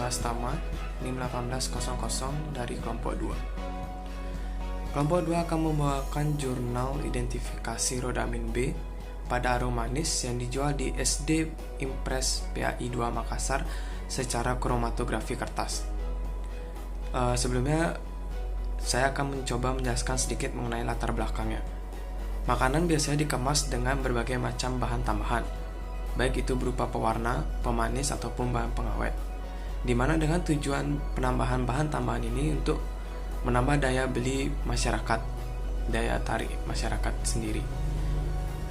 Hastama NIM 1800 dari kelompok 2. Kelompok 2 akan membawakan jurnal identifikasi rodamin B pada arum manis yang dijual di SD Impres PAI 2 Makassar secara kromatografi kertas. Sebelumnya saya akan mencoba menjelaskan sedikit mengenai latar belakangnya. Makanan biasanya dikemas dengan berbagai macam bahan tambahan, baik itu berupa pewarna, pemanis, ataupun bahan pengawet, di mana dengan tujuan penambahan bahan tambahan ini untuk menambah daya beli masyarakat, daya tarik masyarakat sendiri.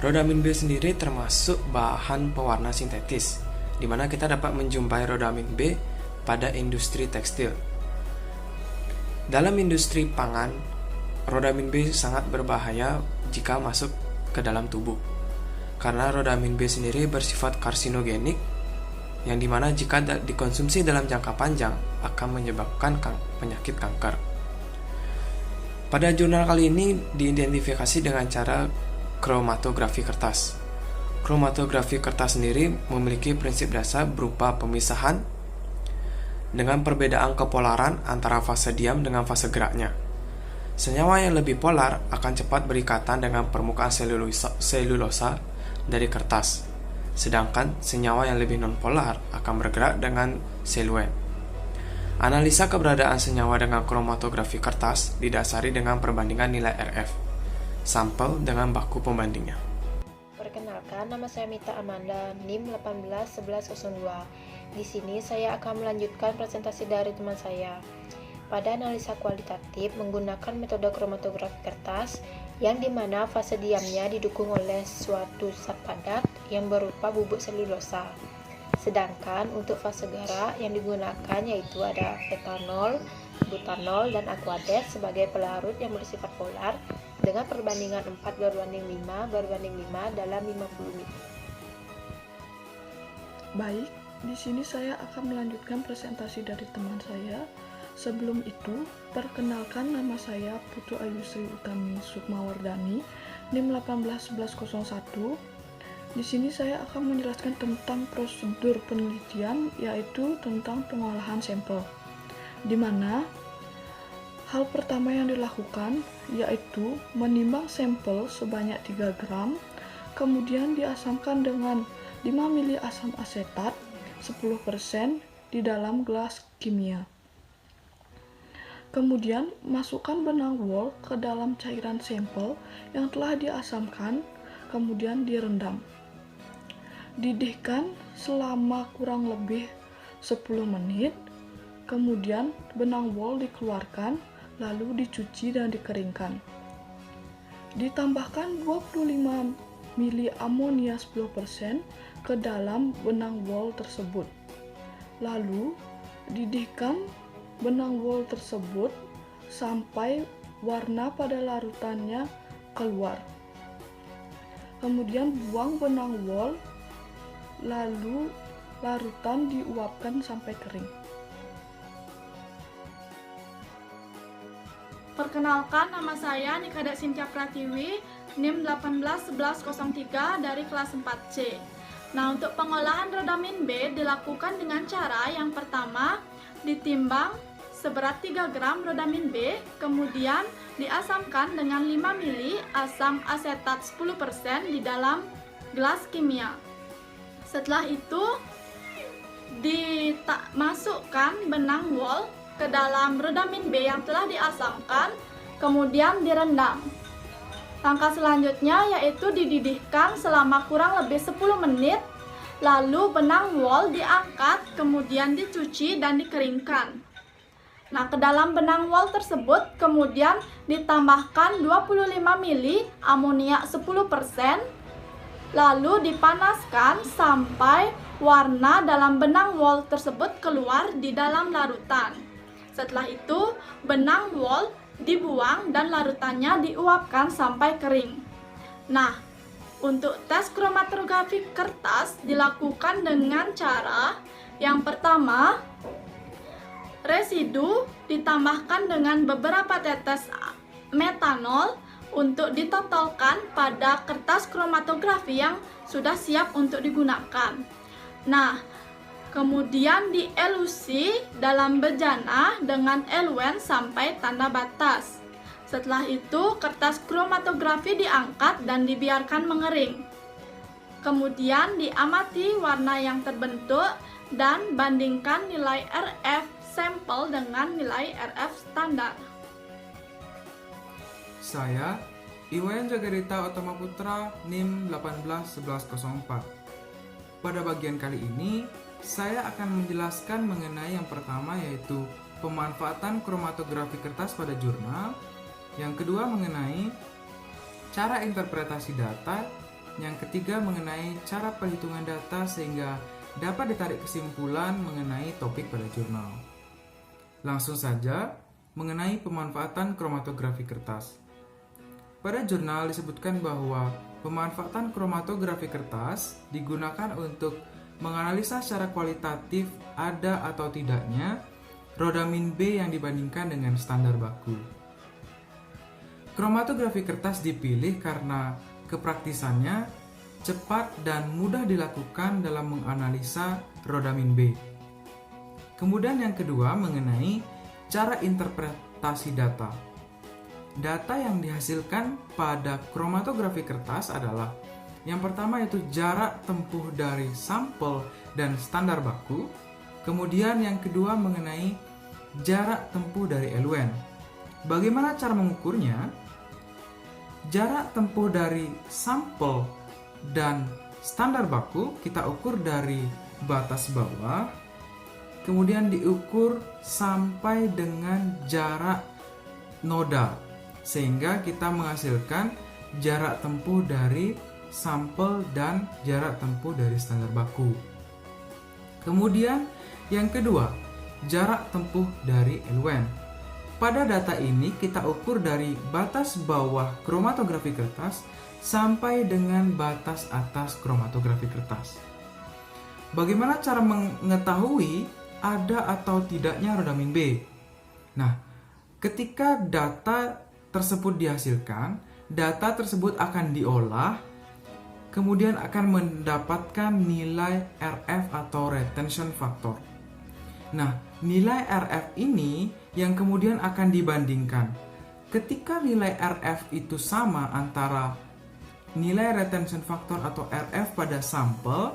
Rodamin B sendiri termasuk bahan pewarna sintetis, di mana kita dapat menjumpai rodamin B pada industri tekstil. Dalam industri pangan, rodamin B sangat berbahaya jika masuk ke dalam tubuh, karena rodamin B sendiri bersifat karsinogenik, yang dimana jika dikonsumsi dalam jangka panjang akan menyebabkan penyakit kanker. Pada jurnal kali ini diidentifikasi dengan cara kromatografi kertas. Kromatografi kertas sendiri memiliki prinsip dasar berupa pemisahan dengan perbedaan kepolaran antara fase diam dengan fase geraknya. Senyawa yang lebih polar akan cepat berikatan dengan permukaan selulosa dari kertas, sedangkan senyawa yang lebih non-polar akan bergerak dengan seluen. Analisa keberadaan senyawa dengan kromatografi kertas didasari dengan perbandingan nilai RF, sampel dengan baku pembandingnya. Perkenalkan, nama saya Mita Amanda, NIM 181102. Di sini saya akan melanjutkan presentasi dari teman saya. Pada analisa kualitatif menggunakan metode kromatografi kertas, yang dimana fase diamnya didukung oleh suatu zat padat yang berupa bubuk selulosa. Sedangkan untuk fase gerak yang digunakan yaitu ada etanol, butanol, dan aquadet sebagai pelarut yang bersifat polar dengan perbandingan 4:5 dalam 50 ml. Baik, di sini saya akan melanjutkan presentasi dari teman saya. Sebelum itu, perkenalkan, nama saya Putu Ayu Sri Utami Sukmawardani, NIM 181101. Di sini saya akan menjelaskan tentang prosedur penelitian, yaitu tentang pengolahan sampel, di mana hal pertama yang dilakukan yaitu menimbang sampel sebanyak 3 gram, kemudian diasamkan dengan 5 mili asam asetat 10% di dalam gelas kimia. Kemudian masukkan benang wol ke dalam cairan sampel yang telah diasamkan, kemudian direndam. Didihkan selama kurang lebih 10 menit, kemudian benang wol dikeluarkan, lalu dicuci dan dikeringkan. Ditambahkan 25 mili amonia 10% ke dalam benang wol tersebut. Lalu didihkan benang wol tersebut sampai warna pada larutannya keluar. Kemudian buang benang wol, lalu larutan diuapkan sampai kering. Perkenalkan, nama saya Nikada Sintia Pratiwi, NIM 181103 dari kelas 4C. Nah, untuk pengolahan rodamin B dilakukan dengan cara yang pertama, ditimbang seberat 3 gram rodamin B, kemudian diasamkan dengan 5 mili asam asetat 10% di dalam gelas kimia. Setelah itu, dimasukkan benang wol ke dalam rodamin B yang telah diasamkan, kemudian direndam. Langkah selanjutnya yaitu dididihkan selama kurang lebih 10 menit, lalu benang wol diangkat, kemudian dicuci dan dikeringkan. Nah, ke dalam benang wol tersebut kemudian ditambahkan 25 mili amonia 10%, lalu dipanaskan sampai warna dalam benang wol tersebut keluar di dalam larutan. Setelah itu, benang wol dibuang dan larutannya diuapkan sampai kering. Nah, untuk tes kromatografi kertas dilakukan dengan cara yang pertama, residu ditambahkan dengan beberapa tetes metanol untuk ditotolkan pada kertas kromatografi yang sudah siap untuk digunakan. Nah, Kemudian dielusi dalam bejana dengan eluen sampai tanda batas. Setelah itu, kertas kromatografi diangkat dan dibiarkan mengering. Kemudian diamati warna yang terbentuk dan bandingkan nilai RF sampel dengan nilai RF standar. Saya, Iwayan Jagarita Utama Putra, NIM 181104. Pada bagian kali ini, saya akan menjelaskan mengenai yang pertama yaitu pemanfaatan kromatografi kertas pada jurnal, yang kedua mengenai cara interpretasi data, yang ketiga mengenai cara perhitungan data sehingga dapat ditarik kesimpulan mengenai topik pada jurnal. Langsung saja mengenai pemanfaatan kromatografi kertas. Pada jurnal disebutkan bahwa pemanfaatan kromatografi kertas digunakan untuk menganalisa secara kualitatif ada atau tidaknya rodamin B yang dibandingkan dengan standar baku. Kromatografi kertas dipilih karena kepraktisannya cepat dan mudah dilakukan dalam menganalisa rodamin B. Kemudian yang kedua mengenai cara interpretasi data. Data yang dihasilkan pada kromatografi kertas adalah yang pertama yaitu jarak tempuh dari sampel dan standar baku. Kemudian yang kedua mengenai jarak tempuh dari eluen. Bagaimana cara mengukurnya? Jarak tempuh dari sampel dan standar baku kita ukur dari batas bawah, kemudian diukur sampai dengan jarak noda, sehingga kita menghasilkan jarak tempuh dari sampel dan jarak tempuh dari standar baku. Kemudian yang kedua, jarak tempuh dari eluen. Pada data ini kita ukur dari batas bawah kromatografi kertas sampai dengan batas atas kromatografi kertas. Bagaimana cara mengetahui ada atau tidaknya rodamin B? Nah, ketika data tersebut dihasilkan, data tersebut akan diolah, kemudian akan mendapatkan nilai RF atau retention factor. Nah, nilai RF ini yang kemudian akan dibandingkan. Ketika nilai RF itu sama antara nilai retention factor atau RF pada sampel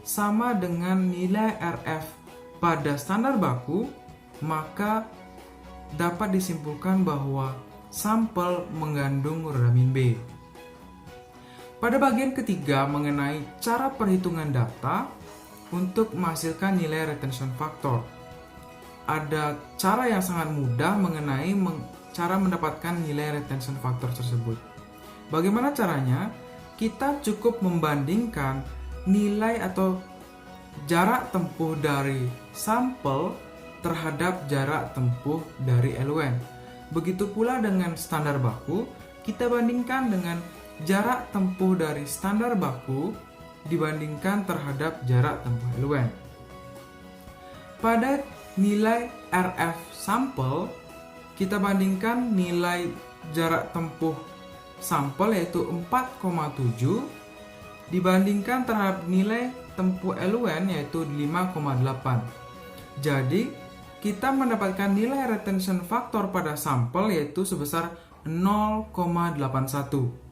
sama dengan nilai RF pada standar baku, maka dapat disimpulkan bahwa sampel mengandung rodamin B. Pada bagian ketiga mengenai cara perhitungan data untuk menghasilkan nilai retention factor. Ada cara yang sangat mudah mengenai cara mendapatkan nilai retention factor tersebut. Bagaimana caranya? Kita cukup membandingkan nilai atau jarak tempuh dari sampel terhadap jarak tempuh dari eluen. Begitu pula dengan standar baku, kita bandingkan dengan jarak tempuh dari standar baku dibandingkan terhadap jarak tempuh eluen. Pada nilai RF sampel, kita bandingkan nilai jarak tempuh sampel yaitu 4,7 dibandingkan terhadap nilai tempuh eluen yaitu 5,8. Jadi, kita mendapatkan nilai retention factor pada sampel yaitu sebesar 0,81.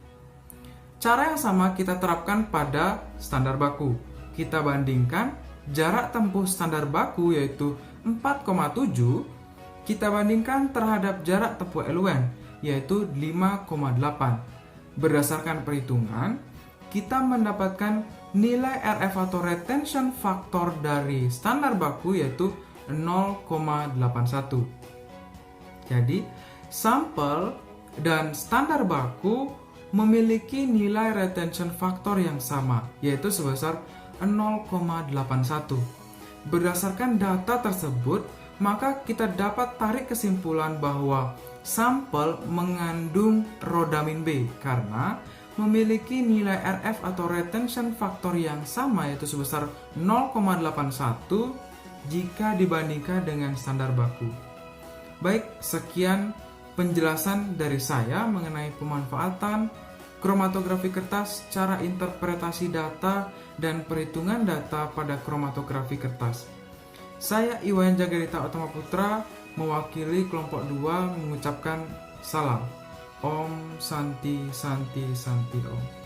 Cara yang sama kita terapkan pada standar baku. Kita bandingkan jarak tempuh standar baku yaitu 4,7, kita bandingkan terhadap jarak tempuh eluen yaitu 5,8. Berdasarkan perhitungan, kita mendapatkan nilai RF atau retention factor dari standar baku yaitu 0,81. Jadi, sampel dan standar baku memiliki nilai retention factor yang sama, yaitu sebesar 0,81. Berdasarkan data tersebut, maka kita dapat tarik kesimpulan bahwa sampel mengandung rodamin B karena memiliki nilai RF atau retention factor yang sama, yaitu sebesar 0,81 jika dibandingkan dengan standar baku. Baik, sekian penjelasan dari saya mengenai pemanfaatan kromatografi kertas, cara interpretasi data, dan perhitungan data pada kromatografi kertas. Saya Iwayan Jagarita Utama Putra mewakili kelompok 2 mengucapkan salam. Om Santi Santi Santi Om.